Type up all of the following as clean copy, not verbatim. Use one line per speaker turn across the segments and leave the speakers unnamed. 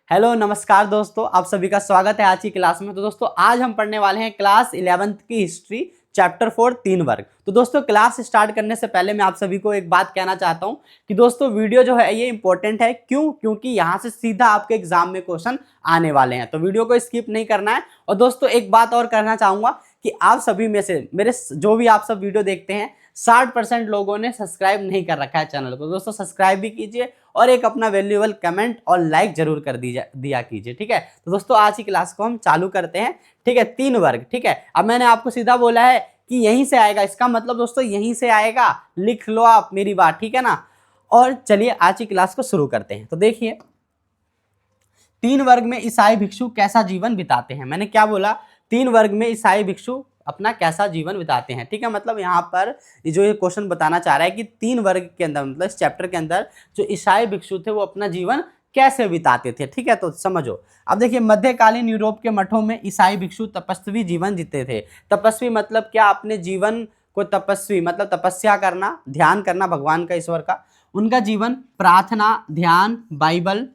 Hello नमस्कार दोस्तों, आप सभी का स्वागत है आज की क्लास में। तो दोस्तों आज हम पढ़ने वाले हैं क्लास 11th की हिस्ट्री चैप्टर 4 तीन वर्ग। तो दोस्तों क्लास स्टार्ट करने से पहले मैं आप सभी को एक बात कहना चाहता हूं कि दोस्तों वीडियो जो है ये इंपॉर्टेंट है। क्योंकि यहां से सीधा आपके एग्जाम में क्वेश्चन आने वाले हैं, तो वीडियो को स्किप नहीं करना है। और दोस्तों एक बात और करना चाहूंगा कि आप सभी में से मेरे जो भी आप सब वीडियो देखते हैं 60% लोगों ने सब्सक्राइब नहीं कर रखा है चैनल को। दोस्तों सब्सक्राइब भी कीजिए और एक अपना वैल्यूएबल कमेंट और लाइक जरूर कर दिया कीजिए, ठीक है। तो दोस्तों आज की क्लास को हम चालू करते हैं, ठीक है। तीन वर्ग, ठीक है। अब मैंने आपको सीधा बोला है कि यहीं से आएगा, इसका मतलब दोस्तों यहीं से आएगा, लिख लो आप मेरी बात, ठीक है ना। और चलिए आज की क्लास को शुरू करते हैं। तो देखिए तीन वर्ग में ईसाई भिक्षु कैसा जीवन बिताते हैं। मैंने क्या बोला, तीन वर्ग में ईसाई भिक्षु अपना कैसा जीवन बिताते हैं, ठीक है। मतलब यहाँ पर जो ये क्वेश्चन बताना चाह रहा है कि तीन वर्ग के अंदर, मतलब इस चैप्टर के अंदर जो ईसाई भिक्षु थे वो अपना जीवन कैसे बिताते थे, ठीक है। तो समझो, अब देखिए मध्यकालीन यूरोप के मठों में ईसाई भिक्षु तपस्वी जीवन जीते थे। तपस्वी मतलब क्या, अपने जीवन को तपस्वी मतलब तपस्या करना, ध्यान करना भगवान का, ईश्वर का। उनका जीवन प्रार्थना, ध्यान, बाइबल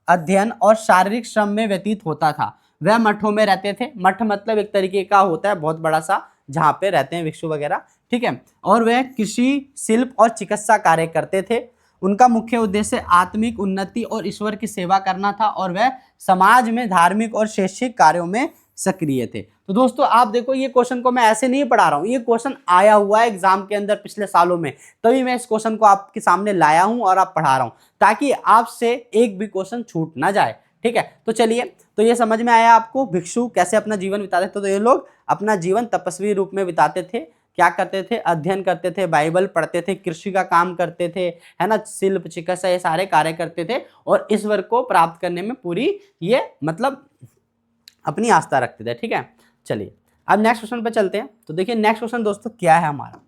अध्ययन और शारीरिक श्रम में व्यतीत होता था। वह मठों में रहते थे। मठ मतलब एक तरीके का होता है बहुत बड़ा सा, जहाँ पे रहते हैं भिक्षु वगैरह, ठीक है। और वह कृषि, शिल्प और चिकित्सा कार्य करते थे। उनका मुख्य उद्देश्य आत्मिक उन्नति और ईश्वर की सेवा करना था, और वह समाज में धार्मिक और शैक्षिक कार्यों में सक्रिय थे। तो दोस्तों आप देखो, ये क्वेश्चन को मैं ऐसे नहीं पढ़ा रहा हूँ, ये क्वेश्चन आया हुआ है एग्जाम के अंदर पिछले सालों में, तभी मैं इस क्वेश्चन को आपके सामने लाया हूँ और आप पढ़ा रहा हूँ, ताकि आपसे एक भी क्वेश्चन छूट ना जाए, ठीक है। तो चलिए, तो ये समझ में आया आपको भिक्षु कैसे अपना जीवन बिताते थे। तो ये लोग अपना जीवन तपस्वी रूप में बिताते थे। क्या करते थे, अध्ययन करते थे, बाइबल पढ़ते थे, कृषि का काम करते थे, है ना, शिल्प, चिकित्सा, ये सारे कार्य करते थे, और ईश्वर को प्राप्त करने में पूरी ये मतलब अपनी आस्था रखते थे, ठीक है। चलिए अब नेक्स्ट क्वेश्चन पे चलते हैं। तो देखिए नेक्स्ट क्वेश्चन दोस्तों क्या है हमारा,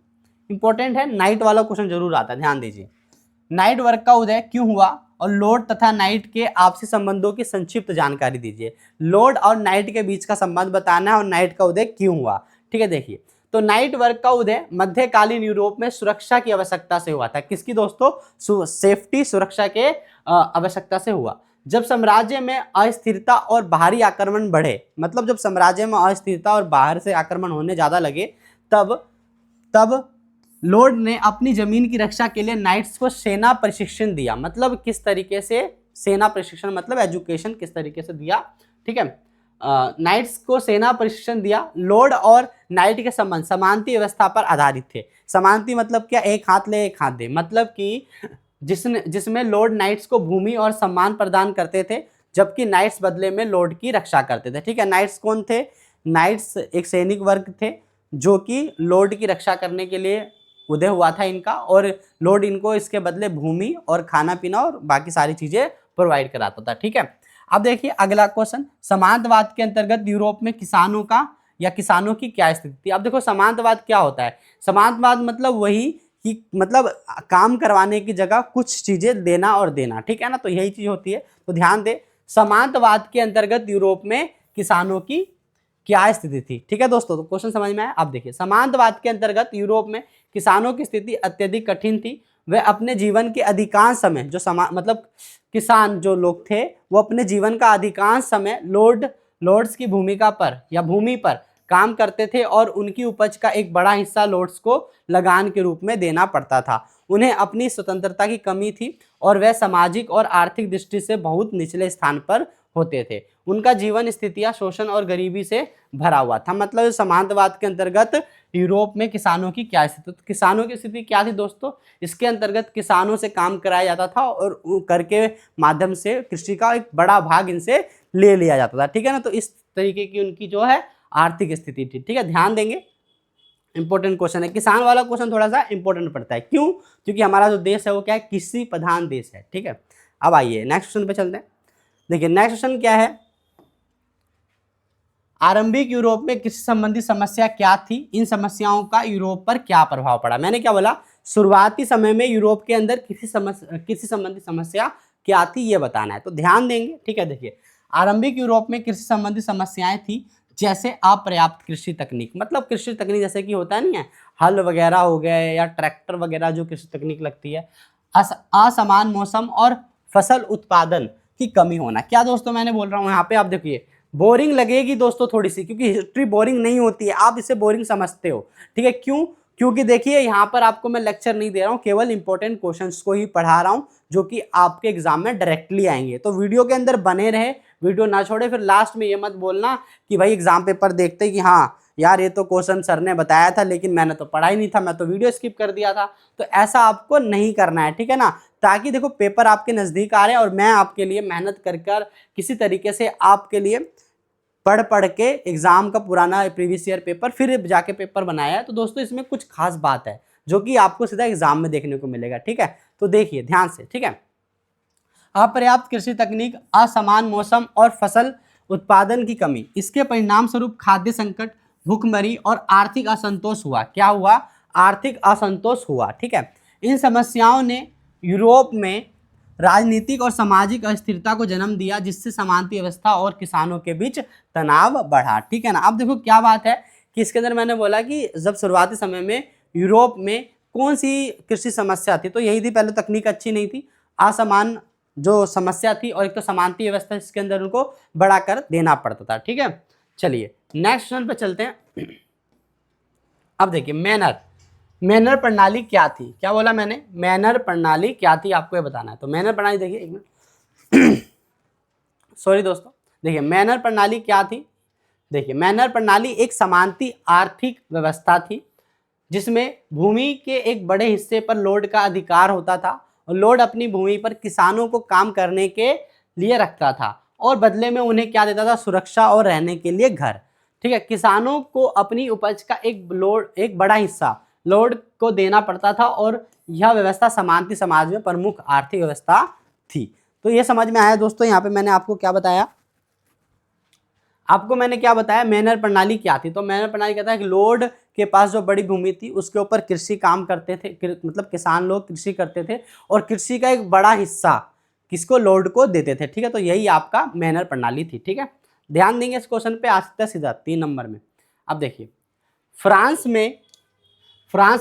इंपॉर्टेंट है, नाइट वाला क्वेश्चन जरूर आता है, ध्यान दीजिए। नाइट वर्क का उदय क्यों हुआ और लॉर्ड तथा नाइट के आपसी संबंधों की संक्षिप्त जानकारी दीजिए। लॉर्ड और नाइट के बीच का संबंध बताना है और नाइट का उदय क्यों हुआ, ठीक है। देखिए तो नाइट वर्क का उदय मध्यकालीन यूरोप में सुरक्षा की आवश्यकता से हुआ था। किसकी दोस्तों, सेफ्टी, सुरक्षा के आवश्यकता से हुआ। जब साम्राज्य में अस्थिरता और बाहरी आक्रमण बढ़े, मतलब जब साम्राज्य में अस्थिरता और बाहर से आक्रमण होने ज्यादा लगे, तब लॉर्ड ने अपनी जमीन की रक्षा के लिए नाइट्स को सेना प्रशिक्षण दिया। मतलब किस तरीके से सेना प्रशिक्षण, मतलब एजुकेशन किस तरीके से दिया, ठीक है। नाइट्स को सेना प्रशिक्षण दिया। लॉर्ड और नाइट के संबंध समानती व्यवस्था पर आधारित थे। समानती मतलब क्या, एक हाथ ले एक हाथ दे, मतलब कि जिसमें लॉर्ड नाइट्स को भूमि और सम्मान प्रदान करते थे, जबकि नाइट्स बदले में लॉर्ड की रक्षा करते थे, ठीक है। नाइट्स कौन थे, नाइट्स एक सैनिक वर्ग थे जो कि लॉर्ड की रक्षा करने के लिए उदय हुआ था इनका, और लॉर्ड इनको इसके बदले भूमि और खाना पीना और बाकी सारी चीजें प्रोवाइड कराता था, ठीक है। अब देखिए अगला क्वेश्चन, समांतवाद के अंतर्गत यूरोप में किसानों का या किसानों की क्या स्थिति थी। अब देखो समांतवाद क्या होता है, समांतवाद मतलब वही कि मतलब काम करवाने की जगह कुछ चीजें देना और देना, ठीक है ना, तो यही चीज होती है। तो ध्यान दे, समांतवाद के अंतर्गत यूरोप में किसानों की क्या स्थिति थी, ठीक है दोस्तों। तो क्वेश्चन समझ में आया। अब देखिए समांतवाद के अंतर्गत यूरोप में किसानों की स्थिति अत्यधिक कठिन थी। वे अपने जीवन के अधिकांश समय जो मतलब किसान जो लोग थे वो अपने जीवन का अधिकांश समय लॉर्ड्स की भूमिका पर या भूमि पर काम करते थे, और उनकी उपज का एक बड़ा हिस्सा लॉर्ड्स को लगान के रूप में देना पड़ता था। उन्हें अपनी स्वतंत्रता की कमी थी और वह सामाजिक और आर्थिक दृष्टि से बहुत निचले स्थान पर होते थे। उनका जीवन स्थितियां शोषण और गरीबी से भरा हुआ था। मतलब समांतवाद के अंतर्गत यूरोप में किसानों की क्या स्थिति, तो किसानों की स्थिति क्या थी दोस्तों, इसके अंतर्गत किसानों से काम कराया जाता था और कर के माध्यम से कृषि का एक बड़ा भाग इनसे ले लिया जाता था, ठीक है ना। तो इस तरीके की उनकी जो है आर्थिक स्थिति थी, ठीक है। ध्यान देंगे, इंपॉर्टेंट क्वेश्चन है। किसान वाला क्वेश्चन थोड़ा सा इंपॉर्टेंट पड़ता है, क्यों, क्योंकि हमारा जो देश है वो क्या है, कृषि प्रधान देश है, ठीक है। अब आइए नेक्स्ट क्वेश्चन पे चलते हैं। देखिए नेक्स्ट क्वेश्चन क्या है, आरंभिक यूरोप में कृषि संबंधी समस्या क्या थी, इन समस्याओं का यूरोप पर क्या प्रभाव पड़ा। मैंने क्या बोला, शुरुआती समय में यूरोप के अंदर कृषि संबंधी समस्या क्या थी ये बताना है, तो ध्यान देंगे, ठीक है। देखिए आरंभिक यूरोप में कृषि संबंधी समस्याएं थी, जैसे अपर्याप्त कृषि तकनीक, मतलब कृषि तकनीक जैसे कि होता नहीं है, हल वगैरह हो गए या ट्रैक्टर वगैरह जो कृषि तकनीक लगती है, असमान मौसम और फसल उत्पादन की कमी होना। क्या दोस्तों मैंने बोल रहा हूँ यहाँ पे, आप देखिए बोरिंग लगेगी दोस्तों थोड़ी सी, क्योंकि हिस्ट्री बोरिंग नहीं होती है, आप इसे बोरिंग समझते हो, ठीक है। क्यों? क्योंकि देखिए यहाँ पर आपको मैं लेक्चर नहीं दे रहा हूँ, केवल इंपॉर्टेंट क्वेश्चंस को ही पढ़ा रहा हूँ जो कि आपके एग्जाम में डायरेक्टली आएंगे। तो वीडियो के अंदर बने रहे, वीडियो ना छोड़े, फिर लास्ट में ये मत बोलना कि भाई एग्जाम पेपर देखते कि हाँ यार ये तो क्वेश्चन सर ने बताया था लेकिन मैंने तो पढ़ा ही नहीं था, मैं तो वीडियो स्किप कर दिया था। तो ऐसा आपको नहीं करना है, ठीक है ना। ताकि देखो पेपर आपके नजदीक आ रहे हैं और मैं आपके लिए मेहनत कर कर किसी तरीके से आपके लिए पढ़ के एग्जाम का पुराना प्रीवियस ईयर पेपर फिर जाके पेपर बनाया है। तो दोस्तों इसमें कुछ खास बात है जो कि आपको सीधा एग्जाम में देखने को मिलेगा, ठीक है। तो देखिए ध्यान से, ठीक है। अपर्याप्त कृषि तकनीक, असमान मौसम और फसल उत्पादन की कमी, इसके परिणाम स्वरूप खाद्य संकट, भूखमरी और आर्थिक असंतोष हुआ। क्या हुआ? आर्थिक असंतोष हुआ, ठीक है। इन समस्याओं ने यूरोप में राजनीतिक और सामाजिक अस्थिरता को जन्म दिया, जिससे समानता व्यवस्था और किसानों के बीच तनाव बढ़ा, ठीक है ना। अब देखो क्या बात है कि इसके अंदर मैंने बोला कि जब शुरुआती समय में यूरोप में कौन सी कृषि समस्या थी, तो यही थी। पहले तकनीक अच्छी नहीं थी, असमान जो समस्या थी, और एक तो समानता व्यवस्था इसके अंदर उनको बढ़ाकर देना पड़ता था, ठीक है। चलिए नेक्स्ट क्वेश्चन पे चलते हैं। अब देखिए मैनर प्रणाली क्या थी? क्या बोला मैंने? मैनर प्रणाली क्या थी आपको ये बताना है। तो मैनर प्रणाली देखिए, एक मिनट सॉरी दोस्तों, देखिए मैनर प्रणाली क्या थी। देखिए मैनर प्रणाली एक समानती आर्थिक व्यवस्था थी जिसमें भूमि के एक बड़े हिस्से पर लॉर्ड का अधिकार होता था, और लॉर्ड अपनी भूमि पर किसानों को काम करने के लिए रखता था और बदले में उन्हें क्या देता था? सुरक्षा और रहने के लिए घर, ठीक है। किसानों को अपनी उपज का एक बड़ा हिस्सा लॉर्ड को देना पड़ता था, और यह व्यवस्था समानती समाज में प्रमुख आर्थिक व्यवस्था थी। तो ये समझ में आया दोस्तों। यहाँ पे मैंने आपको क्या बताया? आपको मैंने क्या बताया? मैनर प्रणाली क्या थी। तो मैनर प्रणाली कहता है कि लॉर्ड के पास जो बड़ी भूमि थी उसके ऊपर कृषि काम करते थे, मतलब किसान लोग कृषि करते थे, और कृषि का एक बड़ा हिस्सा किसको? लॉर्ड को देते थे, ठीक है। तो यही आपका मैनर प्रणाली थी, ठीक है। ध्यान देंगे इस क्वेश्चन पे, आ सकता है सीधा 3 नंबर में। अब देखिए फ्रांस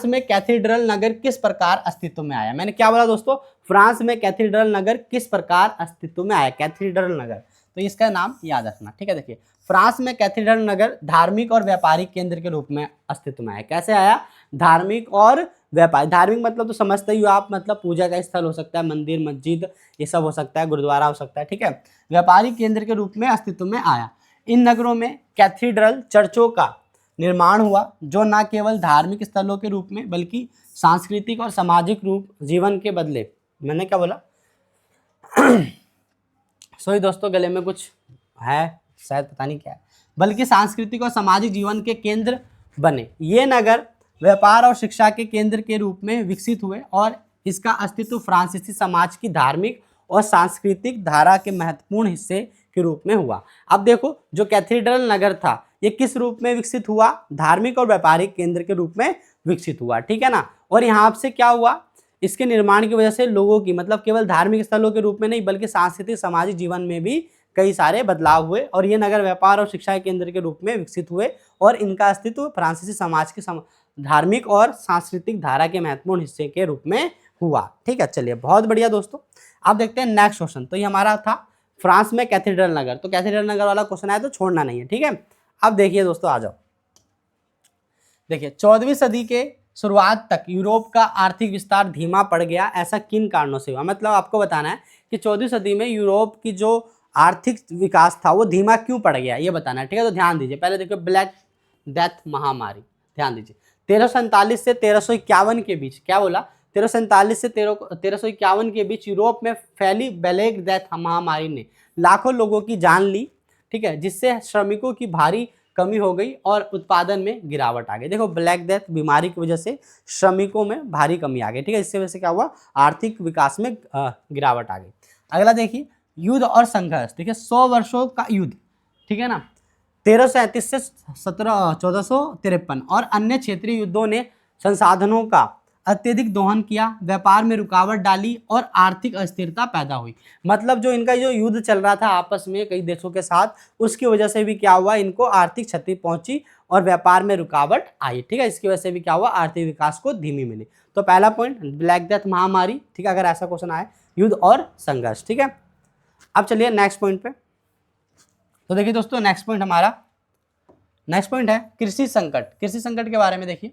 में कैथीड्रल नगर किस प्रकार अस्तित्व में आया? मैंने क्या बोला दोस्तों? फ्रांस में कैथीड्रल नगर किस प्रकार अस्तित्व में आया? कैथीड्रल नगर, तो इसका नाम याद रखना, ठीक है। देखिए फ्रांस में कैथीड्रल नगर धार्मिक और व्यापारिक केंद्र के रूप में अस्तित्व में आया। कैसे आया? धार्मिक और व्यापारिक। धार्मिक मतलब तो समझते ही हो आप, मतलब पूजा का स्थल हो सकता है, मंदिर मस्जिद ये सब हो सकता है, गुरुद्वारा हो सकता है, ठीक है। व्यापारिक केंद्र के रूप में अस्तित्व में आया। इन नगरों में कैथीड्रल चर्चों का निर्माण हुआ, जो न केवल धार्मिक स्थलों के रूप में बल्कि सांस्कृतिक और सामाजिक रूप जीवन के बदले, मैंने क्या बोला? सॉरी दोस्तों, गले में कुछ है, शायद पता नहीं क्या है, बल्कि सांस्कृतिक और सामाजिक जीवन के केंद्र बने। ये नगर व्यापार और शिक्षा के केंद्र के रूप में विकसित हुए, और इसका अस्तित्व फ्रांसीसी समाज की धार्मिक और सांस्कृतिक धारा के महत्वपूर्ण हिस्से के रूप में हुआ। अब देखो जो कैथीड्रल नगर था ये किस रूप में विकसित हुआ? धार्मिक और व्यापारिक केंद्र के रूप में विकसित हुआ, ठीक है ना। और यहाँ से क्या हुआ? इसके निर्माण की वजह से लोगों की, मतलब केवल धार्मिक स्थलों के रूप में नहीं बल्कि सांस्कृतिक सामाजिक जीवन में भी कई सारे बदलाव हुए, और ये नगर व्यापार और शिक्षा केंद्र के रूप में विकसित हुए, और इनका अस्तित्व फ्रांसीसी समाज की धार्मिक और सांस्कृतिक धारा के महत्वपूर्ण हिस्से के रूप में हुआ, ठीक है। चलिए बहुत बढ़िया दोस्तों। अब देखते हैं नेक्स्ट क्वेश्चन। तो ये हमारा था फ्रांस में कैथीड्रल नगर। तो कैथीड्रल नगर वाला क्वेश्चन आया तो छोड़ना नहीं है, ठीक है। अब देखिए दोस्तों, आ जाओ। देखिए 14वीं सदी के शुरुआत तक यूरोप का आर्थिक विस्तार धीमा पड़ गया। ऐसा किन कारणों से हुआ? मतलब आपको बताना है कि 14वीं सदी में यूरोप की जो आर्थिक विकास था वो धीमा क्यों पड़ गया, ये बताना है, ठीक है। तो ध्यान दीजिए, पहले देखिए ब्लैक डेथ महामारी, ध्यान दीजिए। 1347 से 1351 के बीच, क्या बोला? 1347 से 1351 के बीच यूरोप में फैली ब्लैक डेथ महामारी ने लाखों लोगों की जान ली, ठीक है, जिससे श्रमिकों की भारी कमी हो गई और उत्पादन में गिरावट आ गई। देखो ब्लैक डेथ बीमारी की वजह से श्रमिकों में भारी कमी आ गई, ठीक है। इससे वजह से क्या हुआ? आर्थिक विकास में गिरावट आ गई। अगला देखिए युद्ध और संघर्ष। देखिए 100 वर्षों का युद्ध, ठीक है ना, 1337 से 1453 और अन्य क्षेत्रीय युद्धों ने संसाधनों का अत्यधिक दोहन किया, व्यापार में रुकावट डाली और आर्थिक अस्थिरता पैदा हुई। मतलब जो इनका जो युद्ध चल रहा था आपस में कई देशों के साथ, उसकी वजह से भी क्या हुआ? इनको आर्थिक क्षति पहुंची और व्यापार में रुकावट आई, ठीक है। इसकी वजह से भी क्या हुआ? आर्थिक विकास को धीमी मिली। तो पहला पॉइंट ब्लैक डेथ महामारी, ठीक है, अगर ऐसा क्वेश्चन आए, युद्ध और संघर्ष, ठीक है। अब चलिए नेक्स्ट पॉइंट पे। तो देखिए दोस्तों, नेक्स्ट पॉइंट है कृषि संकट। कृषि संकट के बारे में देखिए,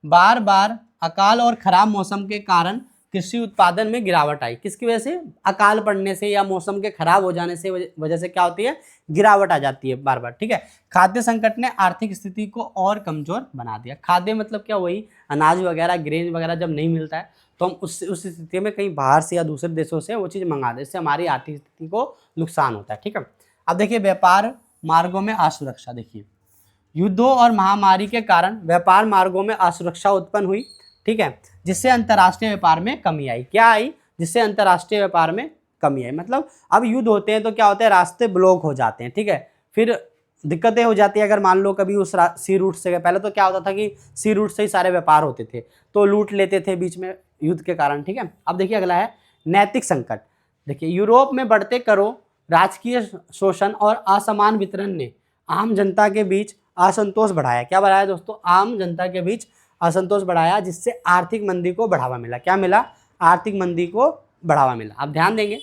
बार बार अकाल और खराब मौसम के कारण कृषि उत्पादन में गिरावट आई। किसकी वजह से? अकाल पड़ने से या मौसम के खराब हो जाने से वजह से क्या होती है? गिरावट आ जाती है बार बार, ठीक है। खाद्य संकट ने आर्थिक स्थिति को और कमजोर बना दिया। खाद्य मतलब क्या? वही अनाज वगैरह, ग्रेन वगैरह जब नहीं मिलता है तो हम उस स्थिति में कहीं बाहर से या दूसरे देशों से वो चीज़ मंगा दें, इससे हमारी आर्थिक स्थिति को नुकसान होता है, ठीक है। अब देखिए व्यापार मार्गों में असुरक्षा। देखिए युद्धों और महामारी के कारण व्यापार मार्गों में असुरक्षा उत्पन्न हुई, ठीक है, जिससे अंतर्राष्ट्रीय व्यापार में कमी आई। क्या आई? जिससे अंतर्राष्ट्रीय व्यापार में कमी आई। मतलब अब युद्ध होते हैं तो क्या होता है? रास्ते ब्लॉक हो जाते हैं, ठीक है, फिर दिक्कतें हो जाती है। अगर मान लो कभी उस सी रूट से, पहले तो क्या होता था कि सी रूट से ही सारे व्यापार होते थे, तो लूट लेते थे बीच में युद्ध के कारण, ठीक है। अब देखिए अगला है नैतिक संकट। देखिए यूरोप में बढ़ते करों, राजकीय शोषण और असमान वितरण ने आम जनता के बीच असंतोष बढ़ाया। क्या बढ़ाया दोस्तों? आम जनता के बीच असंतोष बढ़ाया, जिससे आर्थिक मंदी को बढ़ावा मिला। क्या मिला? आर्थिक मंदी को बढ़ावा मिला। आप ध्यान देंगे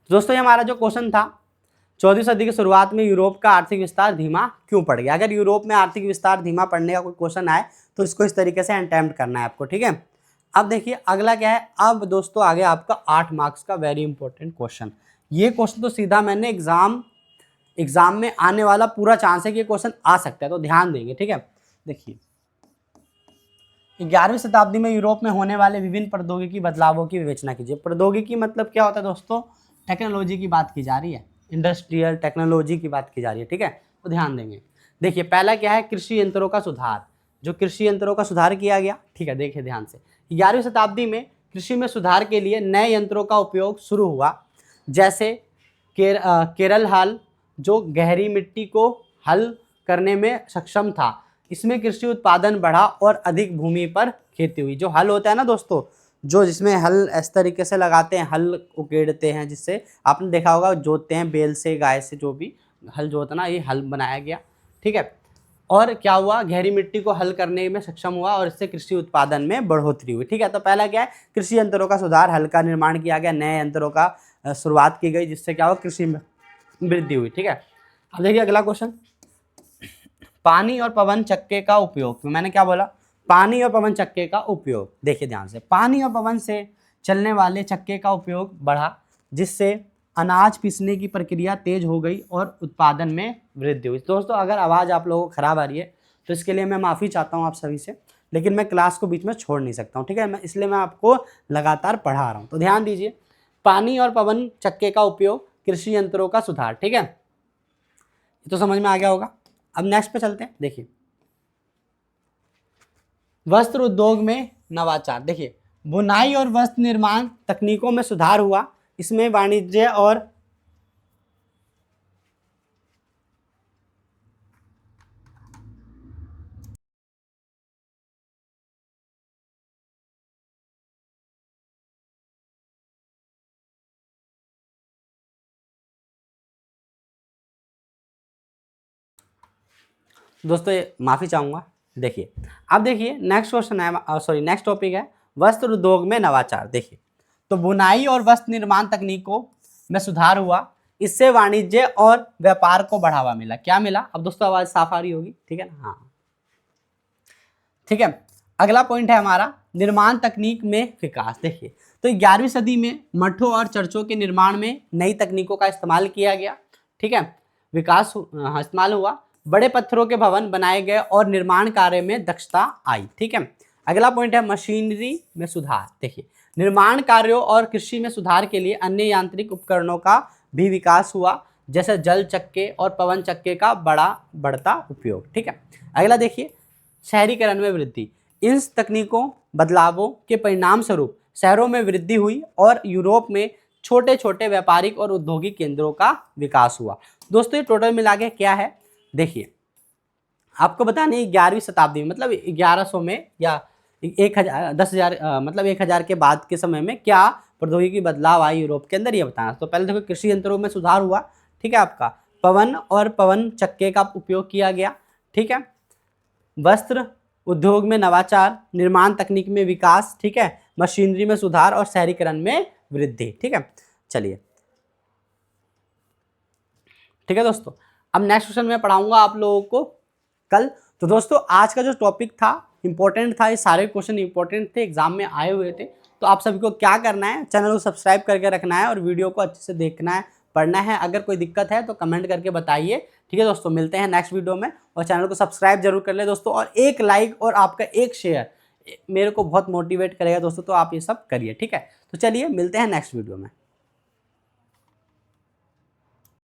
दोस्तों, ये हमारा जो क्वेश्चन था, 14वीं सदी की शुरुआत में यूरोप का आर्थिक विस्तार धीमा क्यों पड़ गया। अगर यूरोप में आर्थिक विस्तार धीमा पड़ने का कोई क्वेश्चन आए तो इसको इस तरीके से अटेम्प्ट करना है आपको, ठीक है। अब देखिए अगला क्या है। अब दोस्तों आगे आपका 8 मार्क्स का वेरी इंपॉर्टेंट क्वेश्चन। ये क्वेश्चन तो सीधा मैंने एग्जाम में आने वाला पूरा चांस है कि ये क्वेश्चन आ सकता है, तो ध्यान देंगे, ठीक है। देखिए 11वीं शताब्दी में यूरोप में होने वाले विभिन्न प्रौद्योगिकी बदलावों की विवेचना कीजिए। प्रौद्योगिकी मतलब क्या होता है दोस्तों? टेक्नोलॉजी की बात की जा रही है, इंडस्ट्रियल टेक्नोलॉजी की बात की जा रही है, ठीक है, तो ध्यान देंगे। देखिए पहला क्या है? कृषि यंत्रों का सुधार। जो कृषि यंत्रों का सुधार किया गया, ठीक है, देखिए ध्यान से। 11वीं शताब्दी में कृषि में सुधार के लिए नए यंत्रों का उपयोग शुरू हुआ, जैसे केरल हल, जो गहरी मिट्टी को हल करने में सक्षम था। इसमें कृषि उत्पादन बढ़ा और अधिक भूमि पर खेती हुई। जो हल होता है ना दोस्तों, जो जिसमें हल इस तरीके से लगाते हैं, हल उकेड़ते हैं, जिससे आपने देखा होगा जोतते हैं बैल से, गाय से, जो भी हल जोतना, ये हल बनाया गया, ठीक है। और क्या हुआ? गहरी मिट्टी को हल करने में सक्षम हुआ और इससे कृषि उत्पादन में बढ़ोतरी हुई, ठीक है। तो पहला क्या है? कृषि यंत्रों का सुधार, हल का निर्माण किया गया, नए यंत्रों का शुरुआत की गई, जिससे क्या हुआ? कृषि में वृद्धि हुई, ठीक है। अब देखिए अगला क्वेश्चन, पानी और पवन चक्के का उपयोग। तो मैंने क्या बोला? पानी और पवन चक्के का उपयोग। देखिए ध्यान से, पानी और पवन से चलने वाले चक्के का उपयोग बढ़ा, जिससे अनाज पीसने की प्रक्रिया तेज हो गई और उत्पादन में वृद्धि हुई। दोस्तों अगर आवाज़ आप लोगों को खराब आ रही है तो इसके लिए मैं माफ़ी चाहता हूँ आप सभी से, लेकिन मैं क्लास को बीच में छोड़ नहीं सकता हूँ, ठीक है, इसलिए मैं आपको लगातार पढ़ा रहा हूँ। तो ध्यान दीजिए, पानी और पवन चक्के का उपयोग, कृषि यंत्रों का सुधार, ठीक है, ये तो समझ में आ गया होगा। अब नेक्स्ट पे चलते हैं। देखिए वस्त्र उद्योग में नवाचार। देखिए बुनाई और वस्त्र निर्माण तकनीकों में सुधार हुआ, इसमें वाणिज्य और दोस्तों माफ़ी चाहूँगा। देखिए अब देखिए नेक्स्ट क्वेश्चन है, सॉरी नेक्स्ट टॉपिक है वस्त्र उद्योग में नवाचार। देखिए तो बुनाई और वस्त्र निर्माण तकनीकों में सुधार हुआ, इससे वाणिज्य और व्यापार को बढ़ावा मिला। क्या मिला? अब दोस्तों आवाज़ साफ आ रही होगी, ठीक है ना? हाँ ठीक है। अगला पॉइंट है हमारा निर्माण तकनीक में विकास। देखिए तो 11वीं सदी में मठों और चर्चों के निर्माण में नई तकनीकों का इस्तेमाल किया गया, ठीक है, विकास इस्तेमाल हुआ, बड़े पत्थरों के भवन बनाए गए और निर्माण कार्य में दक्षता आई, ठीक है। अगला पॉइंट है मशीनरी में सुधार। देखिए निर्माण कार्यों और कृषि में सुधार के लिए अन्य यांत्रिक उपकरणों का भी विकास हुआ, जैसे जल चक्के और पवन चक्के का बढ़ता उपयोग, ठीक है। अगला देखिए शहरीकरण में वृद्धि। इन तकनीकों बदलावों के परिणाम स्वरूप शहरों में वृद्धि हुई और यूरोप में छोटे छोटे व्यापारिक और औद्योगिक केंद्रों का विकास हुआ। दोस्तों ये टोटल मिला के क्या है? देखिए आपको बताने 11वीं शताब्दी में, मतलब 1100 में या 1000 10,000 मतलब 1000 के बाद के समय में क्या प्रौद्योगिकी बदलाव आई यूरोप के अंदर, ये बताना। तो पहले देखो कृषि यंत्रों में सुधार हुआ, ठीक है, आपका पवन और पवन चक्के का उपयोग किया गया, ठीक है, वस्त्र उद्योग में नवाचार, निर्माण तकनीक में विकास, ठीक है, मशीनरी में सुधार और शहरीकरण में वृद्धि। ठीक है, चलिए ठीक है दोस्तों। अब नेक्स्ट क्वेश्चन मैं पढ़ाऊंगा आप लोगों को कल। तो दोस्तों आज का जो टॉपिक था इंपॉर्टेंट था, ये सारे क्वेश्चन इंपॉर्टेंट थे, एग्जाम में आए हुए थे। तो आप सभी को क्या करना है, चैनल को सब्सक्राइब करके रखना है और वीडियो को अच्छे से देखना है, पढ़ना है। अगर कोई दिक्कत है तो कमेंट करके बताइए। ठीक है दोस्तों, मिलते हैं नेक्स्ट वीडियो में, और चैनल को सब्सक्राइब जरूर कर ले दोस्तों, और एक लाइक और आपका एक शेयर मेरे को बहुत मोटिवेट करेगा दोस्तों, तो आप ये सब करिए। ठीक है, तो चलिए मिलते हैं नेक्स्ट वीडियो में।